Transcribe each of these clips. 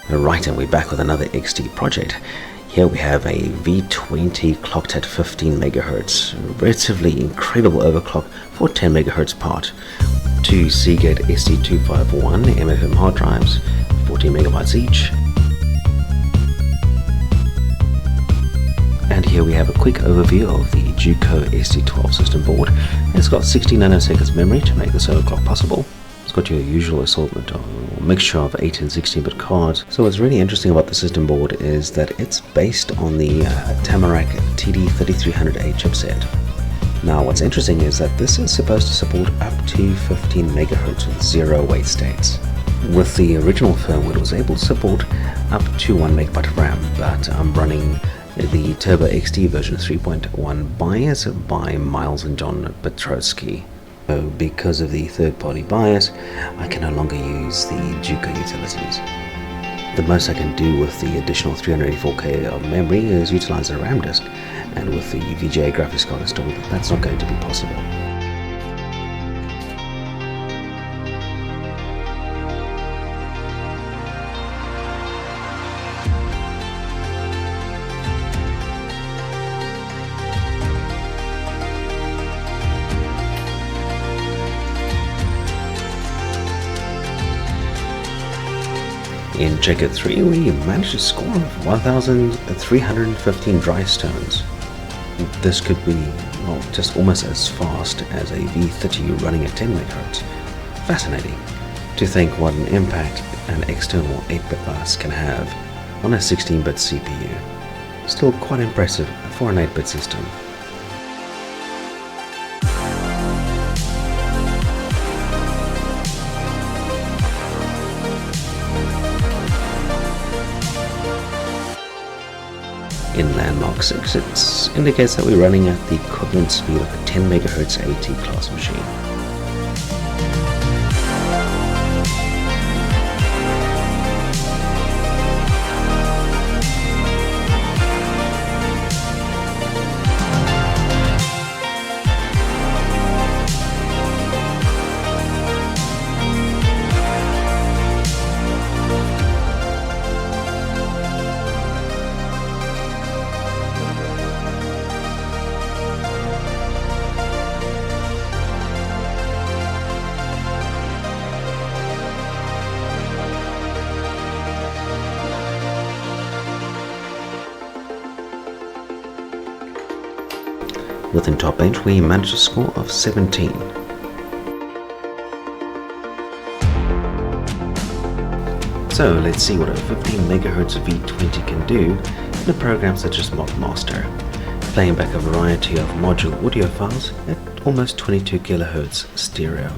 Right, and we're back with another XT project. Here we have a V20 clocked at 15 MHz, relatively incredible overclock for 10 MHz part. Two Seagate ST251 MFM hard drives, 14 MB each. And here we have a quick overview of the Juko ST12 system board. It's got 60 nanoseconds memory to make this overclock possible. It's got your usual assortment or mixture of 8 and 16-bit cards. So what's really interesting about the system board is that it's based on the Tamarack TD3300A chipset. Now what's interesting is that this is supposed to support up to 15 MHz with 0 wait states. With the original firmware it was able to support up to 1 MB of RAM, but I'm running the Turbo XT version 3.1 BIOS by Miles and John Petrosky. So because of the third-party BIOS, I can no longer use the Juko utilities. The most I can do with the additional 384K of memory is utilize a RAM disk, and with the VGA graphics card installed, that's not going to be possible. In Checker 3, we managed a score of 1,315 dry stones. This could be, well, just almost as fast as a V30 running at 10 MHz. Fascinating to think what an impact an external 8-bit bus can have on a 16-bit CPU. Still quite impressive for an 8-bit system. In Landmark 6, it indicates that we're running at the equivalent speed of a 10 MHz AT class machine. Within TopBench, we managed a score of 17. So let's see what a 15 MHz V20 can do in a program such as ModMaster, playing back a variety of module audio files at almost 22 kHz stereo.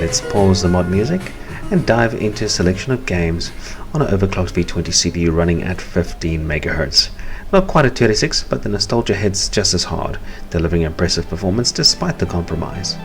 let's pause the mod music and dive into a selection of games on an overclocked V20 CPU running at 15 MHz. Not quite at 36, but the nostalgia hits just as hard, delivering impressive performance despite the compromise.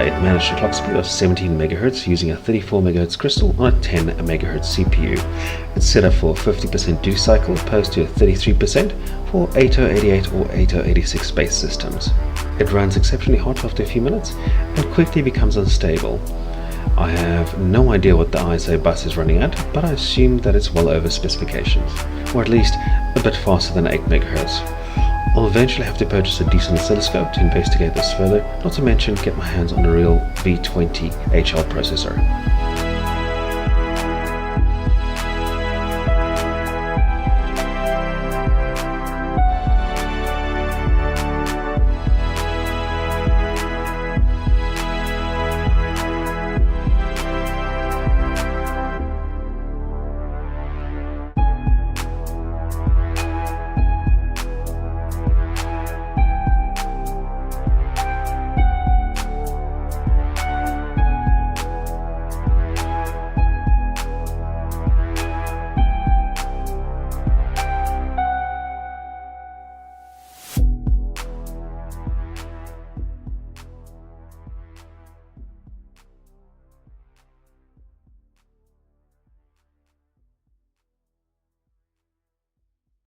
It managed a clock speed of 17 MHz using a 34 MHz crystal on a 10 MHz CPU. It's set up for 50% do cycle opposed to 33% for 8088 or 8086 based systems. It runs exceptionally hot after a few minutes and quickly becomes unstable. I have no idea what the ISO bus is running at, but I assume that it's well over specifications, or at least a bit faster than 8 MHz. I'll eventually have to purchase a decent oscilloscope to investigate this further, not to mention get my hands on a real V20 HL processor.